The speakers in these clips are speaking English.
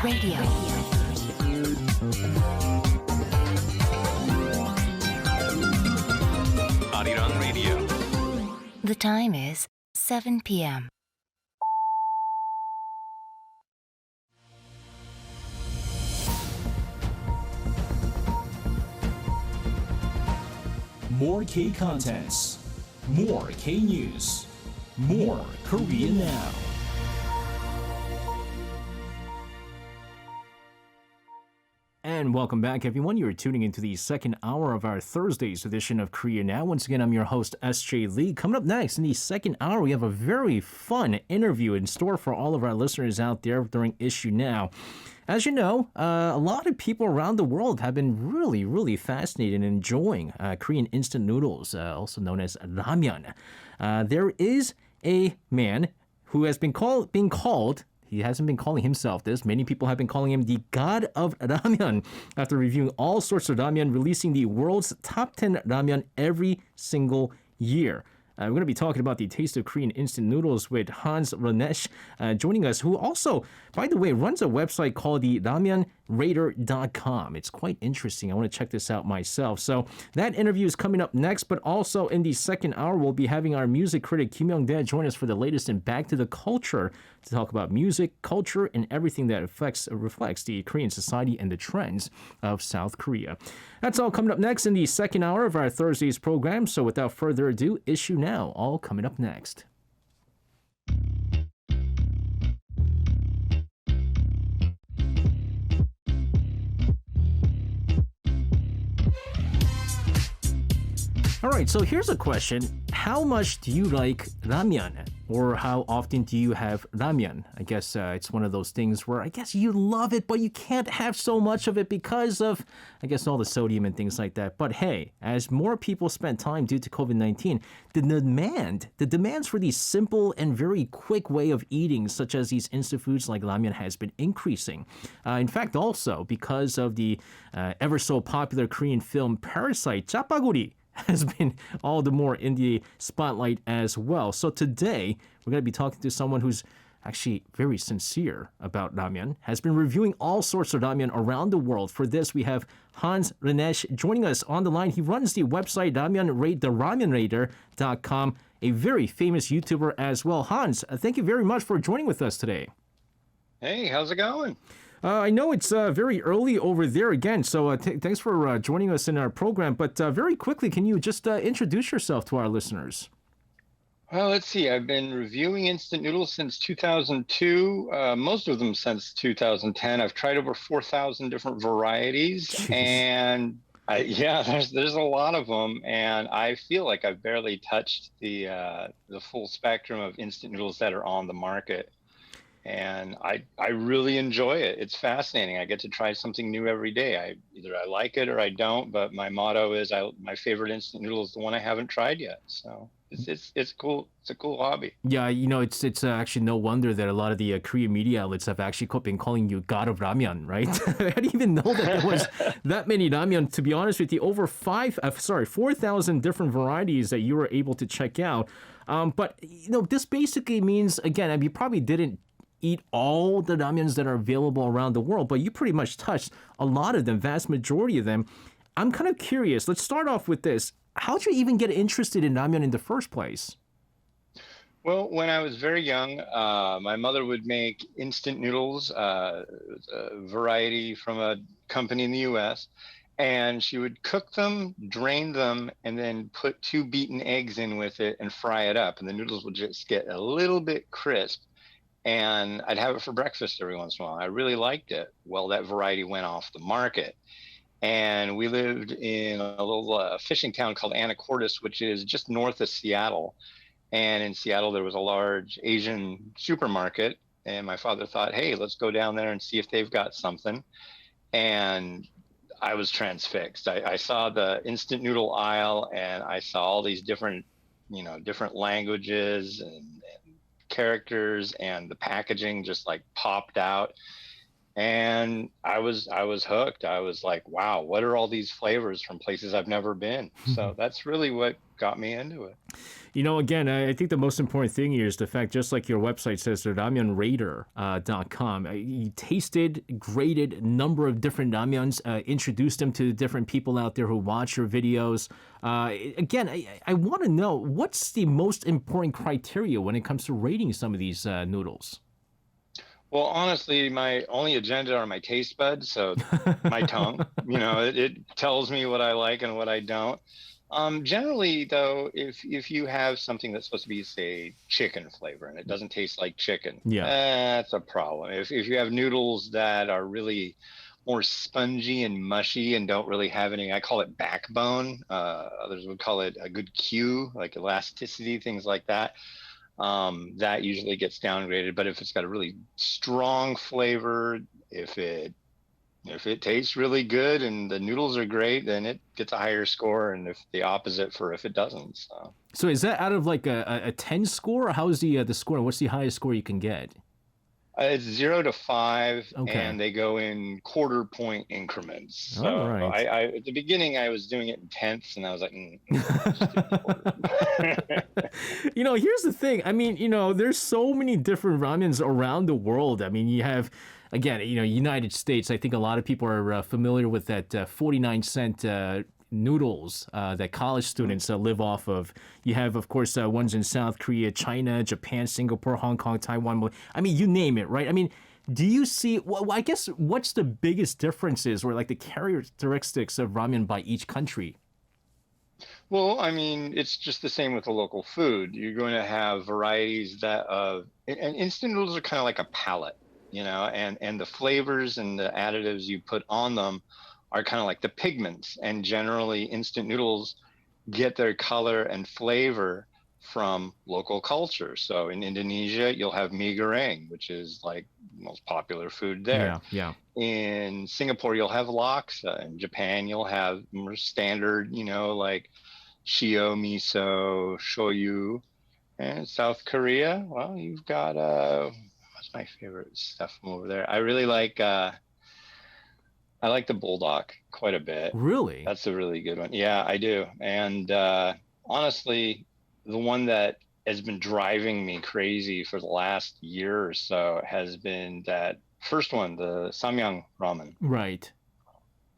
Radio. Arirang Radio. The time is 7 p.m. More K contents, more K news, more Korea Now. And welcome back, everyone. You're tuning into the second hour of our Thursday's edition of Korea Now. Once again, I'm your host, SJ Lee. Coming up next in the second hour, we have a very fun interview in store for all of our listeners out there during Issue Now. As you know, a lot of people around the world have been really fascinated and enjoying Korean instant noodles, also known as ramyeon. There is a man who has been called. He hasn't been calling himself this. Many people have been calling him the god of ramyeon after reviewing all sorts of ramyeon, releasing the world's top 10 ramyeon every single year. We're going to be talking about the taste of Korean instant noodles with Hans Ronesch joining us, who also, by the way, runs a website called the ramyeonradar.com. It's quite interesting. I want to check this out myself. So that interview is coming up next, but also in the second hour, we'll be having our music critic Kim Young-dae join us for the latest in Back to the Culture to talk about music, culture, and everything that reflects the Korean society and the trends of South Korea. That's all coming up next in the second hour of our Thursday's program. So without further ado, Issue Now, all coming up next. All right, so here's a question. How much do you like ramyeon? Or how often do you have ramyeon? I guess it's one of those things where I guess you love it, but you can't have so much of it because of, I guess, all the sodium and things like that. But hey, as more people spend time due to COVID-19, the demands for these simple and very quick way of eating, such as these instant foods like ramyeon, has been increasing. In fact, also because of the ever so popular Korean film Parasite, 짜파구리 has been all the more in the spotlight as well. So today, we're going to be talking to someone who's actually very sincere about ramyeon, has been reviewing all sorts of ramyeon around the world. For this, we have Hans Ronesch joining us on the line. He runs the website ramyeonradar.com, a very famous YouTuber as well. Hans, thank you very much for joining with us today. Hey, how's it going? I know it's very early over there again, so thanks for joining us in our program. But very quickly, can you just introduce yourself to our listeners? Well, let's see. I've been reviewing instant noodles since 2002, most of them since 2010. I've tried over 4,000 different varieties, Jeez. and there's a lot of them, and I feel like I've barely touched the full spectrum of instant noodles that are on the market. And I really enjoy it. It's fascinating. I get to try something new every day. Either I like it or I don't. But my motto is my favorite instant noodle is the one I haven't tried yet. So it's cool. It's a cool hobby. Yeah, you know, it's actually no wonder that a lot of the Korean media outlets have actually been calling you God of Ramyeon, right? I didn't even know that there was that many ramyeon. To be honest with you, over 4,000 different varieties that you were able to check out. But you know, this basically means, again, I mean, you probably didn't eat all the ramyeons that are available around the world, but you pretty much touched a lot of them, vast majority of them. I'm kind of curious. Let's start off with this. How'd you even get interested in ramyeon in the first place? Well, when I was very young, my mother would make instant noodles, a variety from a company in the U.S., and she would cook them, drain them, and then put 2 beaten eggs in with it and fry it up. And the noodles would just get a little bit crisp. And I'd have it for breakfast every once in a while. I really liked it. Well, that variety went off the market. And we lived in a little fishing town called Anacortes, which is just north of Seattle. And in Seattle, there was a large Asian supermarket. And my father thought, hey, let's go down there and see if they've got something. And I was transfixed. I saw the instant noodle aisle, and I saw all these different languages and characters, and the packaging just like popped out. and I was hooked. I was like, wow, what are all these flavors from places I've never been? So that's really what got me into it. Again, I think the most important thing here is the fact, just like your website says, the ramyonraider.com. You tasted, graded a number of different ramyons, introduced them to different people out there who watch your videos. Again, I want to know, what's the most important criteria when it comes to rating some of these noodles? Well, honestly, my only agenda are my taste buds, so my tongue. It tells me what I like and what I don't. Generally, though, if you have something that's supposed to be, say, chicken flavor and it doesn't taste like chicken, Yeah. that's a problem. If you have noodles that are really more spongy and mushy and don't really have any, I call it backbone. Others would call it a good Q, like elasticity, things like that. That usually gets downgraded. But if it's got a really strong flavor, if it tastes really good and the noodles are great, then it gets a higher score, and if the opposite for if it doesn't. So is that out of like a 10 score, or how is the score? What's the highest score you can get? It's 0 to 5, Okay. and they go in quarter point increments. So All right. I at the beginning I was doing it in tenths, and I was like, just do quarter. Here's the thing. I mean, there's so many different ramyons around the world. I mean, you have, again, United States. I think a lot of people are familiar with that 49-cent noodles that college students live off of. You have, of course, ones in South Korea, China, Japan, Singapore, Hong Kong, Taiwan. I mean, you name it, right? I mean, do you see, well, I guess, what's the biggest differences or like the characteristics of ramen by each country? Well, I mean, it's just the same with the local food. You're going to have varieties and instant noodles are kind of like a palette, and the flavors and the additives you put on them are kind of like the pigments. And generally, instant noodles get their color and flavor from local culture. So in Indonesia, you'll have mie goreng, which is like the most popular food there. Yeah. In Singapore, you'll have laksa. In Japan, you'll have more standard, like shio, miso, shoyu. And South Korea, well, you've got what's my favorite stuff from over there? I really like I like the bulldog quite a bit. Really? That's a really good one. Yeah, I do. And honestly, the one that has been driving me crazy for the last year or so has been that first one, the samyang ramen. Right.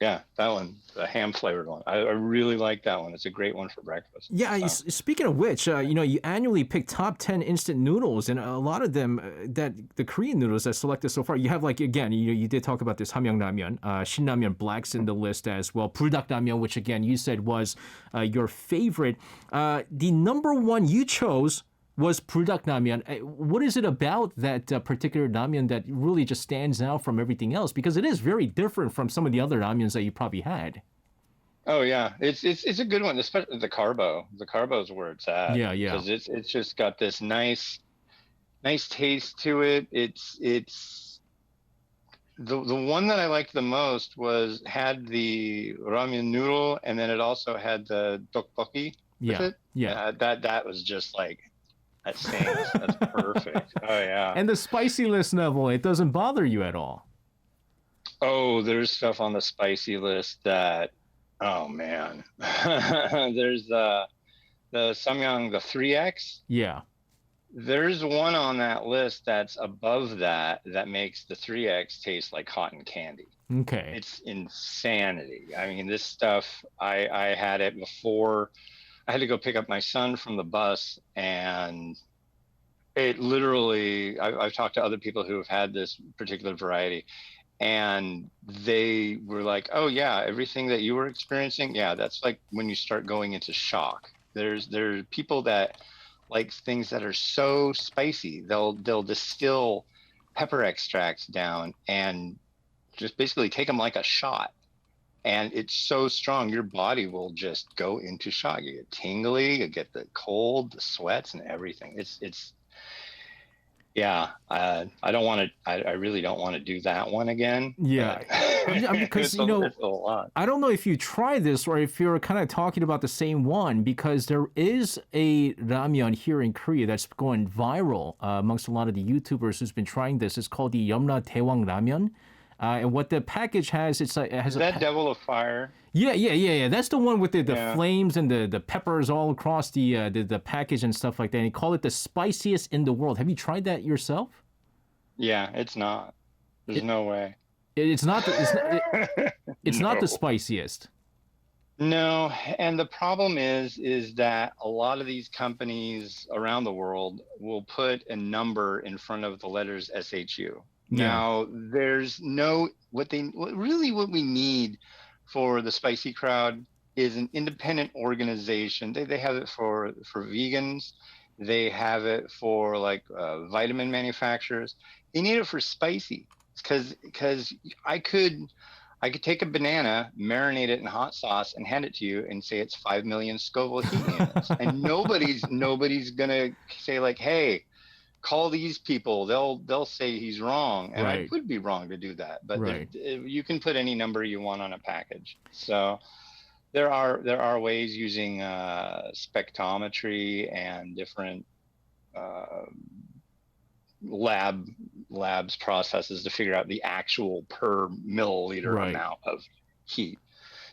Yeah, that one, the ham flavored one. I really like that one. It's a great one for breakfast. Yeah, speaking of which, you annually pick top 10 instant noodles, and a lot of them, that the Korean noodles that selected so far, you have like, again, you did talk about this Hamyang Ramyeon, Shinramyeon Black's in the list as well, Buldak Ramyeon, which again, you said was your favorite. The number one you chose was Buldak Ramyeon. What is it about that particular ramyeon that really just stands out from everything else? Because it is very different from some of the other ramyeons that you probably had. Oh yeah, it's a good one, especially the carbo. The carbo is where it's at. Yeah. Because it's just got this nice taste to it. It's the one that I liked the most had the ramen noodle, and then it also had the tteokbokki with it. Yeah. That was just like, that stings. That's perfect. Oh yeah. And the spiciness level, it doesn't bother you at all. Oh, there's stuff on the spicy list that, oh man. There's the samyang, the 3X. Yeah. There's one on that list that's above that makes the 3X taste like cotton candy. Okay. It's insanity. I mean, this stuff, I had it before. I had to go pick up my son from the bus, and it literally, I've talked to other people who have had this particular variety, and they were like, oh yeah, everything that you were experiencing, yeah, that's like when you start going into shock. There are people that like things that are so spicy, they'll distill pepper extracts down and just basically take them like a shot. And it's so strong, your body will just go into shock. You get tingly, you get the cold, the sweats, and everything. It's yeah. I don't want to. I really don't want to do that one again. Yeah, because it's a lot. I don't know if you try this or if you're kind of talking about the same one, because there is a ramyeon here in Korea that's going viral amongst a lot of the YouTubers who's been trying this. It's called the Yeomra Daewang Ramyeon. And what the package has, it has Is a that Devil of Fire? yeah. That's the one with the Yeah. flames and the peppers all across the package and stuff like that. And they call it the spiciest in the world. Have you tried that yourself? Yeah, it's not. There's no way. It's not. It's not No. the spiciest. No, and the problem is that a lot of these companies around the world will put a number in front of the letters SHU. Yeah. Now, there's no what we need for the spicy crowd is an independent organization. They have it for vegans. They have it for like vitamin manufacturers. They need it for spicy because I could take a banana, marinate it in hot sauce, and hand it to you and say it's 5 million Scoville heat units, and nobody's gonna say like, hey, call these people. They'll say he's wrong, and I Right. would be wrong to do that. But Right. you can put any number you want on a package. So there are ways using spectrometry and different uh, labs processes to figure out the actual per milliliter Right. amount of heat.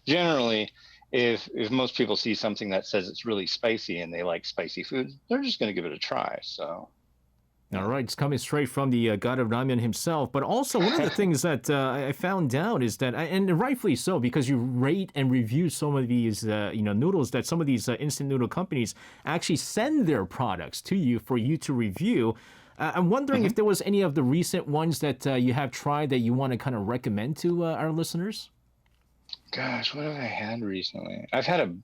Generally, if most people see something that says it's really spicy and they like spicy foods, they're just going to give it a try. So All right, it's coming straight from the god of ramen himself. But also, one of the things that I found out is that, and rightfully so, because you rate and review some of these, noodles, that some of these instant noodle companies actually send their products to you for you to review. I'm wondering if there was any of the recent ones that you have tried that you want to kind of recommend to our listeners. gosh, what have I had recently? I've had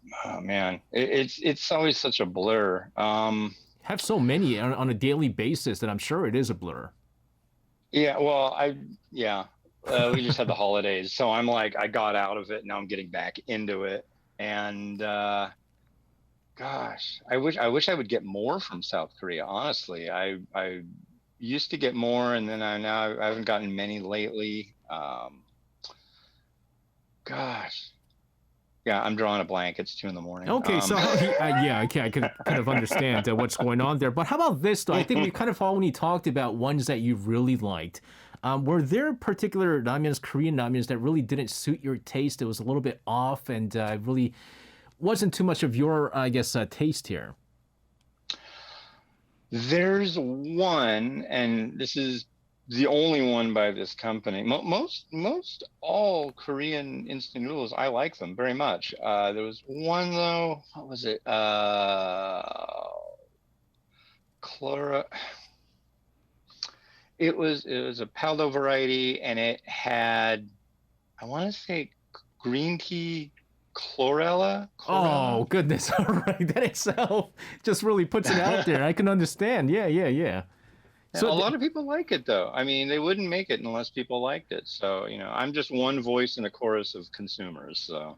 it's always such a blur. Have so many on a daily basis that I'm sure it is a blur. Yeah, well, we just had the holidays, so I'm like, I got out of it, now I'm getting back into it, and gosh, I wish I would get more from South Korea. Honestly, I used to get more, and then I haven't gotten many lately. Gosh, yeah, I'm drawing a blank. It's 2 a.m. Okay, so I can kind of understand what's going on there. But how about this, though? I think we kind of only talked about ones that you really liked. Were there particular ramyuns, Korean ramyuns, that really didn't suit your taste? It was a little bit off and really wasn't too much of your, I guess, taste here. There's one, and this is the only one by this company. Most all Korean instant noodles, I like them very much. There was one though. What was it? Chlora. It was a Paldo variety, and it had, I want to say, green tea chlorella. Oh, goodness. All right. That itself just really puts it out there. I can understand. Yeah. So a lot of people like it, though. I mean, they wouldn't make it unless people liked it. So, I'm just one voice in a chorus of consumers. So,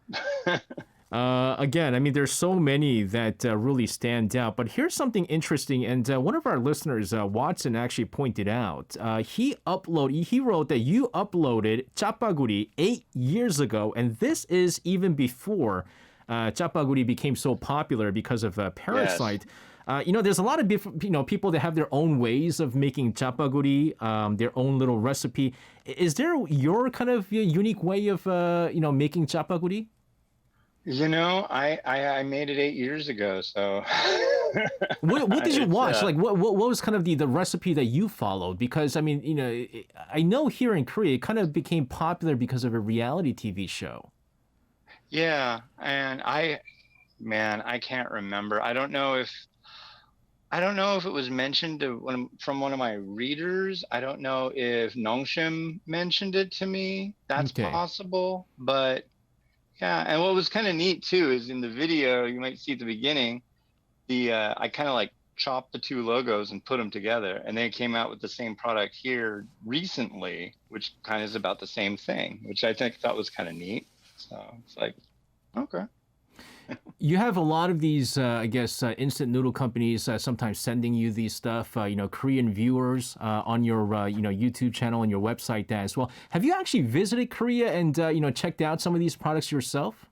again, I mean, there's so many that really stand out. But here's something interesting. And one of our listeners, Watson, actually pointed out. He wrote that you uploaded chapaguri 8 years ago. And this is even before chapaguri became so popular because of Parasite. Yes. There's a lot of different, people that have their own ways of making chapaguri, their own little recipe. Is there your kind of unique way of, making chapaguri? I made it 8 years ago. So, what did you watch? Like, what was kind of the recipe that you followed? Because I mean, I know here in Korea it kind of became popular because of a reality TV show. Yeah, and I can't remember. I don't know if it was mentioned from one of my readers. I don't know if Nongshim mentioned it to me. That's Okay. possible. But yeah, and what was kind of neat too is in the video, you might see at the beginning, I kind of like chopped the two logos and put them together, and they came out with the same product here recently, which kind of is about the same thing, which I thought was kind of neat. So it's like, okay. You have a lot of these, I guess, instant noodle companies sometimes sending you these stuff, Korean viewers on your, YouTube channel and your website as well. Have you actually visited Korea and, checked out some of these products yourself?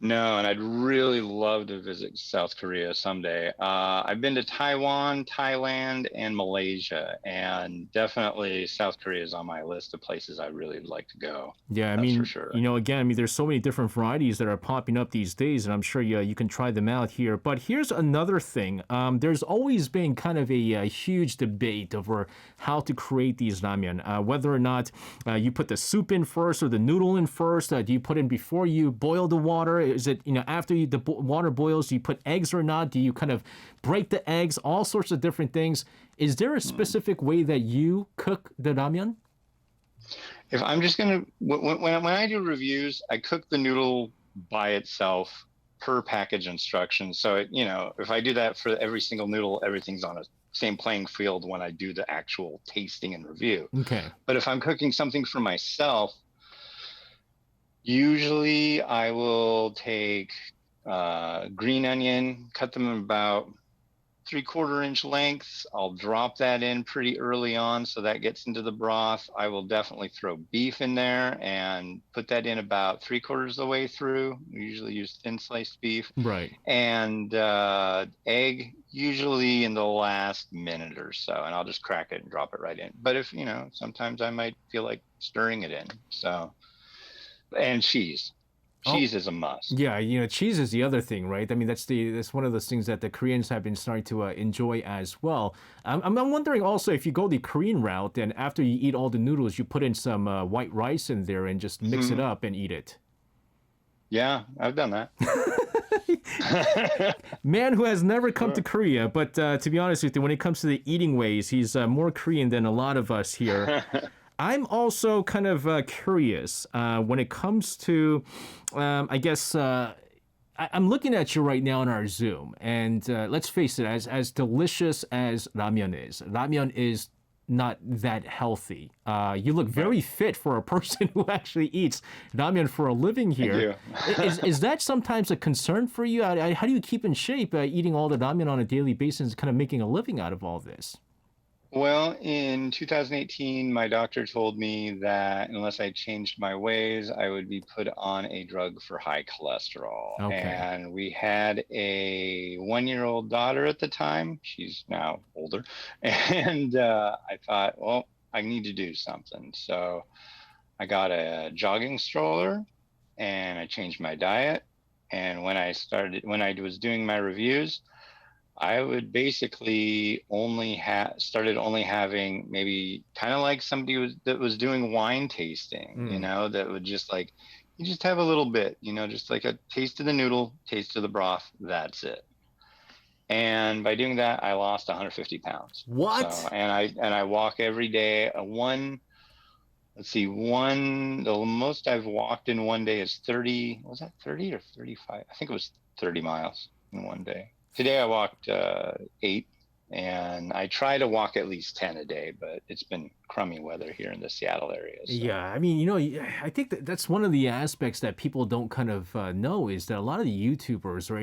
No, and I'd really love to visit South Korea someday. I've been to Taiwan, Thailand, and Malaysia, and definitely South Korea is on my list of places I really would like to go. Yeah, I That's for mean, sure. again, I mean, there's so many different varieties that are popping up these days, and I'm sure you can try them out here. But here's another thing. There's always been kind of a huge debate over how to create these ramen, whether or not you put the soup in first or the noodle in first. Do you put in before you boil the water? Is it, after water boils, do you put eggs or not? Do you kind of break the eggs? All sorts of different things. Is there a specific way that you cook the ramen? If I'm just gonna when I do reviews, I cook the noodle by itself per package instruction. So if I do that for every single noodle, everything's on a same playing field when I do the actual tasting and review. Okay. But if I'm cooking something for myself, usually I will take green onion, cut them about 3/4 inch lengths. I'll drop that in pretty early on so that gets into the broth. I will definitely throw beef in there and put that in about 3/4 of the way through. We usually use thin sliced beef. Right. And egg usually in the last minute or so, and I'll just crack it and drop it right in. But if sometimes I might feel like stirring it in. So, and cheese. Cheese is a must. Yeah, cheese is the other thing, right? I mean, that's one of those things that the Koreans have been starting to enjoy as well. I'm wondering also if you go the Korean route, and after you eat all the noodles, you put in some white rice in there and just mix it up and eat it. Yeah, I've done that. Man who has never come to Korea, but to be honest with you, when it comes to the eating ways, he's more Korean than a lot of us here. I'm also kind of curious when it comes to, I guess, I'm looking at you right now on our Zoom, and let's face it, as delicious as ramyeon is not that healthy. You look very fit for a person who actually eats ramen for a living here. Is that sometimes a concern for you? How do you keep in shape eating all the ramen on a daily basis and kind of making a living out of all this? Well, in 2018, my doctor told me that unless I changed my ways, I would be put on a drug for high cholesterol. Okay. And we had a 1-year-old daughter at the time. She's now older. And I thought, well, I need to do something. So I got a jogging stroller and I changed my diet. And when I was doing my reviews, I would basically started only having maybe kind of like somebody that was doing wine tasting, that would just like, you just have a little bit, just like a taste of the noodle, taste of the broth. That's it. And by doing that, I lost 150 pounds. What? So, and I walk every day. The most I've walked in one day is 30. Was that 30 or 35? I think it was 30 miles in one day. Today I walked 8, and I try to walk at least 10 a day, but it's been crummy weather here in the Seattle area. So. Yeah, I mean, I think that's one of the aspects that people don't kind of know is that a lot of the YouTubers or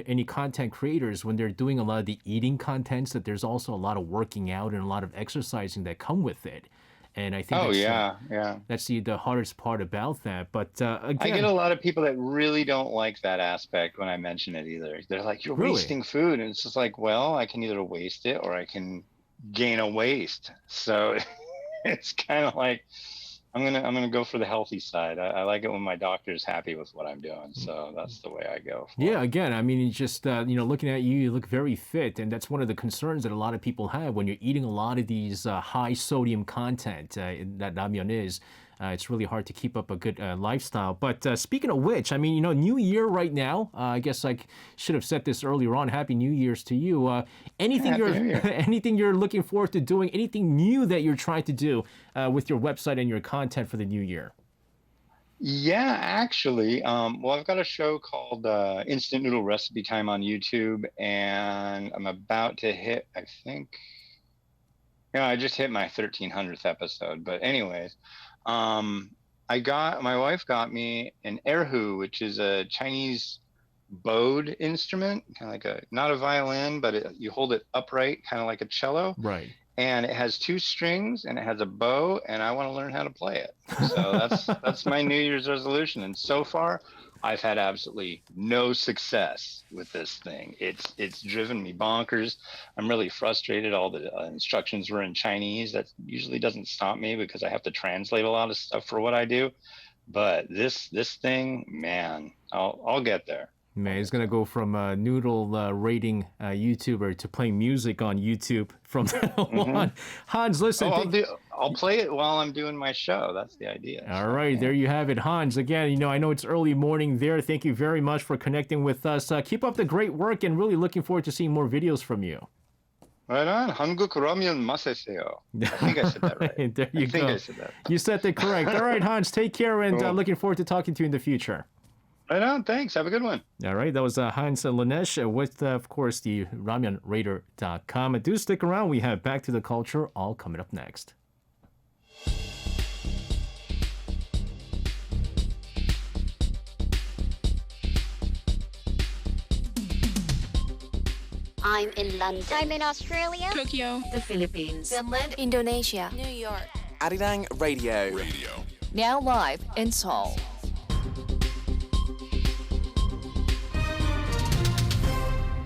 any content creators, when they're doing a lot of the eating contents, that there's also a lot of working out and a lot of exercising that come with it. And I think that's the hardest part about that. But again, I get a lot of people that really don't like that aspect when I mention it either. They're like, you're wasting food. And it's just like, well, I can either waste it or I can gain a waist. So it's kind of like, I'm gonna go for the healthy side. I like it when my doctor is happy with what I'm doing, so that's the way I go. Again, I mean, it's just looking at you, you look very fit, and that's one of the concerns that a lot of people have when you're eating a lot of these high sodium content that ramyeon is. It's really hard to keep up a good lifestyle. But speaking of which, I mean, New Year right now. I guess I should have said this earlier on. Happy New Year's to you. Anything you're looking forward to doing? Anything new that you're trying to do with your website and your content for the new year? Yeah, actually. Well, I've got a show called Instant Noodle Recipe Time on YouTube, and I'm about to hit, I think, I just hit my 1300th episode. But anyways, my wife got me an erhu, which is a Chinese bowed instrument, kind of like not a violin, but you hold it upright, kind of like a cello. Right. And it has 2 strings and it has a bow, and I want to learn how to play it. So that's my New Year's resolution. And so far, I've had absolutely no success with this thing. It's driven me bonkers. I'm really frustrated. All the instructions were in Chinese. That usually doesn't stop me because I have to translate a lot of stuff for what I do. But this thing, man, I'll get there. Man, he's gonna go from a noodle rating YouTuber to playing music on YouTube from now on. Hans, listen. I'll play it while I'm doing my show. That's the idea. All right, there you have it, Hans. Again, I know it's early morning there. Thank you very much for connecting with us. Keep up the great work, and really looking forward to seeing more videos from you. Right on. 한국 라면 맛있어요. I think I said that right. There you I think go. I said that. You said that correct. All right, Hans, take care, and Cool. looking forward to talking to you in the future. Right on. Thanks. Have a good one. All right, that was Hans Lanesh with, of course, the RamyonRaider.com. Do stick around. We have Back to the Culture all coming up next. I'm in London. I'm in Australia. Tokyo, The Philippines. Finland. Indonesia. New York. Arirang Radio. Radio. Now live in Seoul.